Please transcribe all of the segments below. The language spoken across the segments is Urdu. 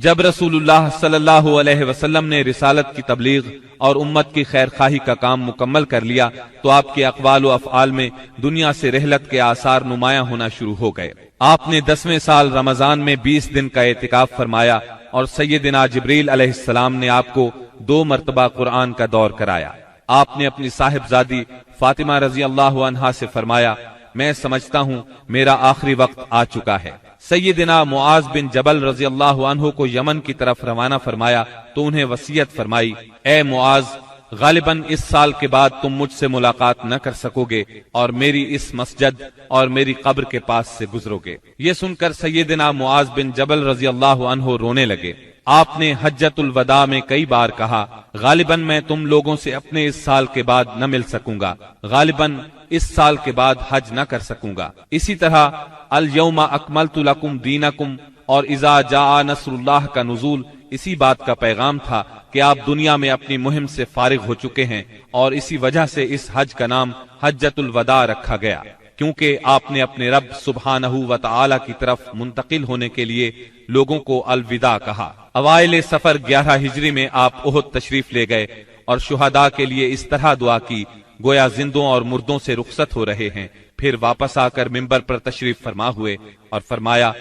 جب رسول اللہ صلی اللہ علیہ وسلم نے رسالت کی تبلیغ اور امت کی خیر خواہی کا کام مکمل کر لیا تو آپ کے اقوال و افعال میں دنیا سے رحلت کے آثار نمایاں ہونا شروع ہو گئے۔ آپ نے 10ویں سال رمضان میں 20 دن کا اعتکاف فرمایا اور سیدنا جبریل علیہ السلام نے آپ کو 2 مرتبہ قرآن کا دور کرایا۔ آپ نے اپنی صاحبزادی فاطمہ رضی اللہ عنہا سے فرمایا، میں سمجھتا ہوں میرا آخری وقت آ چکا ہے۔ سیدنا معاذ بن جبل رضی اللہ عنہ کو یمن کی طرف روانہ فرمایا تو انہیں وصیت فرمائی، اے معاذ، غالباً اس سال کے بعد تم مجھ سے ملاقات نہ کر سکو گے اور میری اس مسجد اور میری قبر کے پاس سے گزرو گے۔ یہ سن کر سیدنا معاذ بن جبل رضی اللہ عنہ رونے لگے۔ آپ نے حجۃ الوداع میں کئی بار کہا، غالباً میں تم لوگوں سے اپنے اس سال کے بعد نہ مل سکوں گا، غالباً اس سال کے بعد حج نہ کر سکوں گا۔ اسی طرح الیوم اکملت لکم دینکم اور اذا جاء نصر اللہ کا نزول اسی بات کا پیغام تھا کہ آپ دنیا میں اپنی مہم سے فارغ ہو چکے ہیں، اور اسی وجہ سے اس حج کا نام حجۃ الوداع رکھا گیا، کیونکہ آپ نے اپنے رب سبحانہ و تعالی کی طرف منتقل ہونے کے لیے لوگوں کو الوداع کہا۔ اوائل سفر 11 ہجری میں آپ احد تشریف لے گئے اور شہداء کے لیے اس طرح دعا کی گویا زندوں اور مردوں سے رخصت ہو رہے ہیں۔ پھر واپس آ کر ممبر پر تشریف فرما ہوئے اور فرمایا،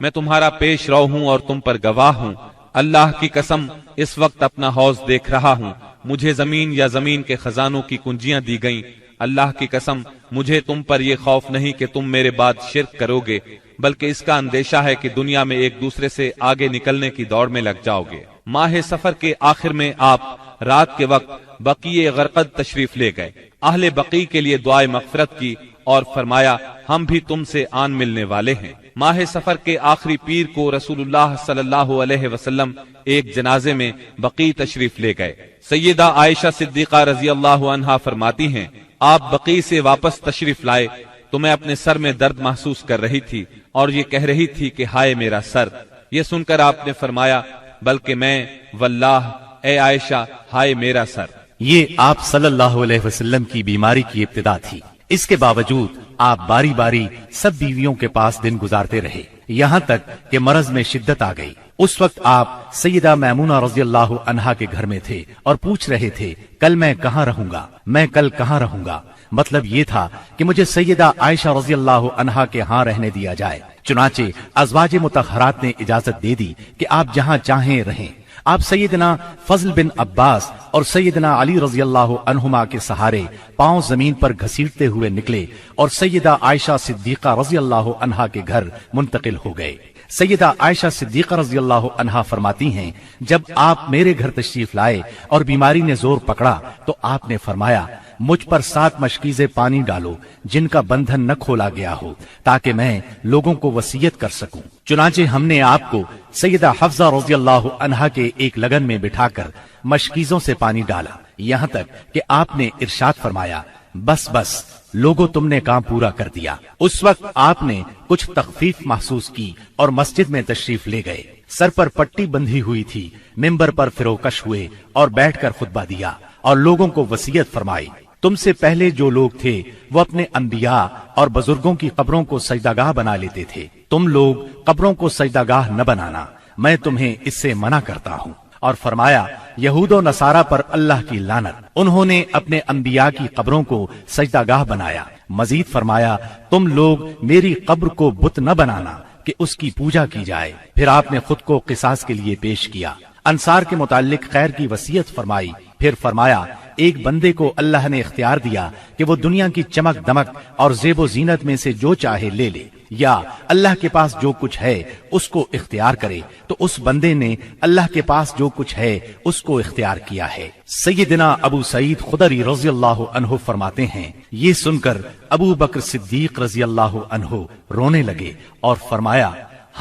میں تمہارا پیش رو ہوں اور تم پر گواہ ہوں، اللہ کی قسم اس وقت اپنا حوض دیکھ رہا ہوں، مجھے زمین یا زمین کے خزانوں کی کنجیاں دی گئیں، اللہ کی قسم مجھے تم پر یہ خوف نہیں کہ تم میرے بعد شرک کرو گے، بلکہ اس کا اندیشہ ہے کہ دنیا میں ایک دوسرے سے آگے نکلنے کی دوڑ میں لگ جاؤ گے۔ ماہ سفر کے آخر میں آپ رات کے وقت بقیع غرقد تشریف لے گئے، اہل بقیع کے لیے دعائے مغفرت کی اور فرمایا، ہم بھی تم سے آن ملنے والے ہیں۔ ماہ سفر کے آخری پیر کو رسول اللہ صلی اللہ علیہ وسلم ایک جنازے میں بقیع تشریف لے گئے۔ سیدہ عائشہ صدیقہ رضی اللہ عنہا فرماتی ہیں، آپ بقیع سے واپس تشریف لائے تو میں اپنے سر میں درد محسوس کر رہی تھی اور یہ کہہ رہی تھی کہ ہائے میرا سر۔ یہ سن کر آپ نے فرمایا، بلکہ میں واللہ اے عائشہ ہائے میرا سر۔ یہ آپ صلی اللہ علیہ وسلم کی بیماری کی ابتدا تھی، اس کے باوجود آپ باری باری سب بیویوں کے پاس دن گزارتے رہے، یہاں تک کہ مرض میں شدت آ گئی۔ اس وقت آپ سیدہ میمونہ رضی اللہ عنہا کے گھر میں تھے اور پوچھ رہے تھے، کل میں کہاں رہوں گا، میں کل کہاں رہوں گا؟ مطلب یہ تھا کہ مجھے سیدہ عائشہ رضی اللہ عنہا کے ہاں رہنے دیا جائے۔ چنانچہ ازواج مطہرات نے اجازت دے دی کہ آپ جہاں چاہیں رہیں۔ آپ سیدنا فضل بن عباس اور سیدنا علی رضی اللہ عنہما کے سہارے پاؤں زمین پر گھسیٹتے ہوئے نکلے اور سیدہ عائشہ صدیقہ رضی اللہ عنہا کے گھر منتقل ہو گئے۔ سیدہ عائشہ صدیقہ رضی اللہ عنہا فرماتی ہیں، جب آپ میرے گھر تشریف لائے اور بیماری نے زور پکڑا تو آپ نے فرمایا، مجھ پر 7 مشکیزیں پانی ڈالو جن کا بندھن نہ کھولا گیا ہو تاکہ میں لوگوں کو وصیت کر سکوں۔ چنانچہ ہم نے آپ کو سیدہ حفصہ رضی اللہ عنہا کے ایک لگن میں بٹھا کر مشکیزوں سے پانی ڈالا، یہاں تک کہ آپ نے ارشاد فرمایا، بس بس لوگوں تم نے کام پورا کر دیا۔ اس وقت آپ نے کچھ تخفیف محسوس کی اور مسجد میں تشریف لے گئے، سر پر پٹی بندھی ہوئی تھی، ممبر پر فروکش ہوئے اور بیٹھ کر خطبہ دیا اور لوگوں کو وصیت فرمائی، تم سے پہلے جو لوگ تھے وہ اپنے انبیاء اور بزرگوں کی قبروں کو سجدہ بنا لیتے تھے، تم لوگ قبروں کو سجدہ نہ بنانا، میں تمہیں اس سے منع کرتا ہوں۔ اور فرمایا، یہود و نصارہ پر اللہ کی لعنت، انہوں نے اپنے انبیاء کی قبروں کو سجدہ بنایا۔ مزید فرمایا، تم لوگ میری قبر کو بت نہ بنانا کہ اس کی پوجا کی جائے۔ پھر آپ نے خود کو قصاص کے لیے پیش کیا، انصار کے متعلق خیر کی وصیت فرمائی۔ پھر فرمایا، ایک بندے کو اللہ نے اختیار دیا کہ وہ دنیا کی چمک دمک اور زیب و زینت میں سے جو چاہے لے لے، یا اللہ کے پاس جو کچھ ہے اس کو اختیار کرے، تو اس بندے نے اللہ کے پاس جو کچھ ہے اس کو اختیار کیا ہے۔ سیدنا ابو سعید خدری رضی اللہ عنہ فرماتے ہیں، یہ سن کر ابو بکر صدیق رضی اللہ عنہ رونے لگے اور فرمایا،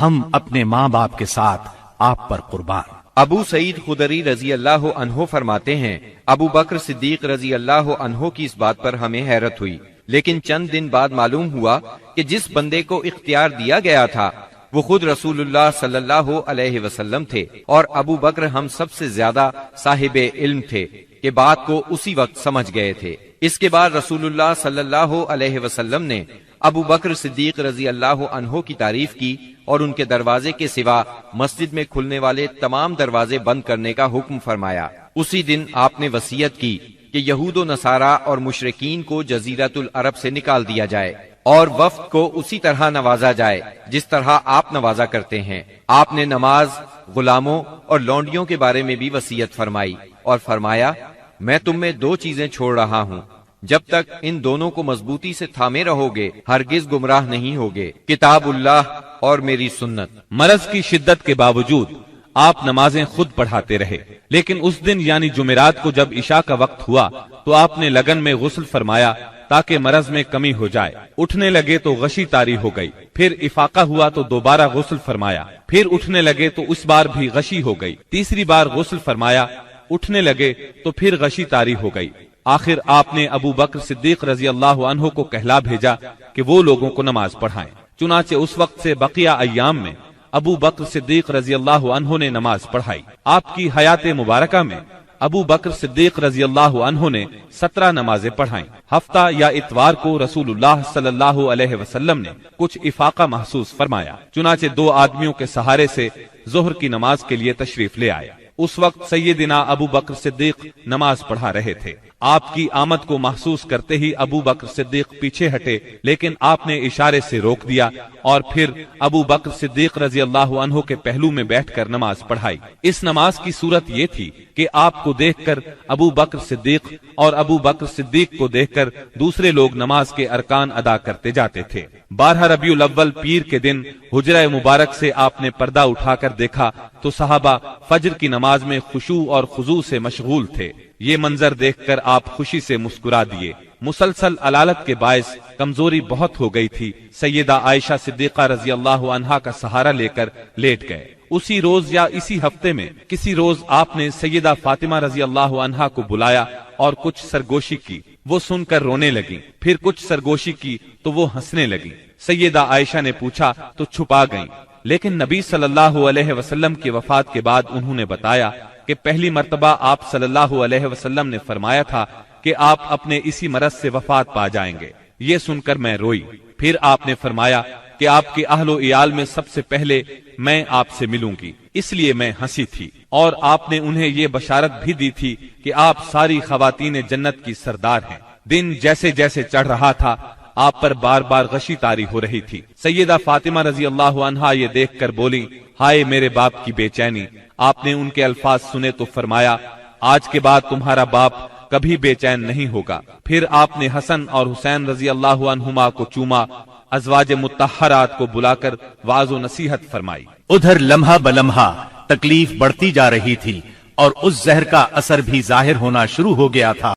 ہم اپنے ماں باپ کے ساتھ آپ پر قربان۔ ابو سعید خدری رضی اللہ عنہ فرماتے ہیں، ابو بکر صدیق رضی اللہ عنہ کی اس بات پر ہمیں حیرت ہوئی، لیکن چند دن بعد معلوم ہوا کہ جس بندے کو اختیار دیا گیا تھا وہ خود رسول اللہ صلی اللہ علیہ وسلم تھے، اور ابو بکر ہم سب سے زیادہ صاحب علم تھے کہ بات کو اسی وقت سمجھ گئے تھے۔ اس کے بعد رسول اللہ صلی اللہ علیہ وسلم نے ابو بکر صدیق رضی اللہ عنہ کی تعریف کی اور ان کے دروازے کے سوا مسجد میں کھلنے والے تمام دروازے بند کرنے کا حکم فرمایا۔ اسی دن آپ نے وصیت کی کہ یہود و نصارہ اور مشرکین کو جزیرۃ العرب سے نکال دیا جائے اور وفد کو اسی طرح نوازا جائے جس طرح آپ نوازا کرتے ہیں۔ آپ نے نماز، غلاموں اور لونڈیوں کے بارے میں بھی وصیت فرمائی اور فرمایا، میں تم میں دو چیزیں چھوڑ رہا ہوں، جب تک ان دونوں کو مضبوطی سے تھامے رہو گے ہرگز گمراہ نہیں ہوگے، کتاب اللہ اور میری سنت۔ مرض کی شدت کے باوجود آپ نمازیں خود پڑھاتے رہے، لیکن اس دن یعنی جمعرات کو جب عشاء کا وقت ہوا تو آپ نے لگن میں غسل فرمایا تاکہ مرض میں کمی ہو جائے۔ اٹھنے لگے تو غشی طاری ہو گئی، پھر افاقہ ہوا تو دوبارہ غسل فرمایا، پھر اٹھنے لگے تو اس بار بھی غشی ہو گئی، تیسری بار غسل فرمایا، اٹھنے لگے تو پھر غشی طاری ہو گئی۔ آخر آپ نے ابو بکر صدیق رضی اللہ عنہ کو کہلا بھیجا کہ وہ لوگوں کو نماز پڑھائیں۔ چنانچہ اس وقت سے بقیہ ایام میں ابو بکر صدیق رضی اللہ عنہ نے نماز پڑھائی۔ آپ کی حیات مبارکہ میں ابو بکر صدیق رضی اللہ عنہ نے 17 نمازیں پڑھائیں۔ ہفتہ یا اتوار کو رسول اللہ صلی اللہ علیہ وسلم نے کچھ افاقہ محسوس فرمایا، چنانچہ 2 آدمیوں کے سہارے سے ظہر کی نماز کے لیے تشریف لے آئے۔ اس وقت سیدنا ابو بکر صدیق نماز پڑھا رہے تھے۔ آپ کی آمد کو محسوس کرتے ہی ابو بکر صدیق پیچھے ہٹے، لیکن آپ نے اشارے سے روک دیا اور پھر ابو بکر صدیق رضی اللہ عنہ کے پہلو میں بیٹھ کر نماز پڑھائی۔ اس نماز کی صورت یہ تھی کہ آپ کو دیکھ کر ابو بکر صدیق اور ابو بکر صدیق کو دیکھ کر دوسرے لوگ نماز کے ارکان ادا کرتے جاتے تھے۔ 12 ربیع الاول پیر کے دن حجرہ مبارک سے آپ نے پردہ اٹھا کر دیکھا تو صحابہ فجر کی نماز میں خشوع اور خضوع سے مشغول تھے۔ یہ منظر دیکھ کر آپ خوشی سے مسکرا دیے۔ مسلسل علالت کے باعث کمزوری بہت ہو گئی تھی۔ سیدہ عائشہ صدیقہ رضی اللہ عنہا کا سہارا لے کر لیٹ گئے۔ اسی روز یا اسی ہفتے میں کسی روز آپ نے سیدہ فاطمہ رضی اللہ عنہا کو بلایا اور کچھ سرگوشی کی، وہ سن کر رونے لگیں، پھر کچھ سرگوشی کی تو وہ ہنسنے لگیں۔ سیدہ عائشہ نے پوچھا تو چھپا گئیں، لیکن نبی صلی اللہ علیہ وسلم کی وفات کے بعد انہوں نے بتایا کہ پہلی مرتبہ آپ صلی اللہ علیہ وسلم نے فرمایا تھا کہ آپ اپنے اسی مرض سے وفات پا جائیں گے۔ یہ سن کر میں روئی۔ پھر آپ نے فرمایا کہ آپ کے اہل و عیال میں سب سے پہلے میں آپ سے ملوں گی، اس لیے میں ہنسی تھی، اور آپ نے انہیں یہ بشارت بھی دی تھی کہ آپ ساری خواتین جنت کی سردار ہیں۔ دن جیسے جیسے چڑھ رہا تھا آپ پر بار بار غشی طاری ہو رہی تھی۔ سیدہ فاطمہ رضی اللہ عنہا یہ دیکھ کر بولی، ہائے میرے باپ کی بے چینی۔ آپ نے ان کے الفاظ سنے تو فرمایا، آج کے بعد تمہارا باپ کبھی بے چین نہیں ہوگا۔ پھر آپ نے حسن اور حسین رضی اللہ عنہما کو چوما، ازواج مطہرات کو بلا کر واعظ و نصیحت فرمائی۔ ادھر لمحہ بلمحہ تکلیف بڑھتی جا رہی تھی اور اس زہر کا اثر بھی ظاہر ہونا شروع ہو گیا تھا۔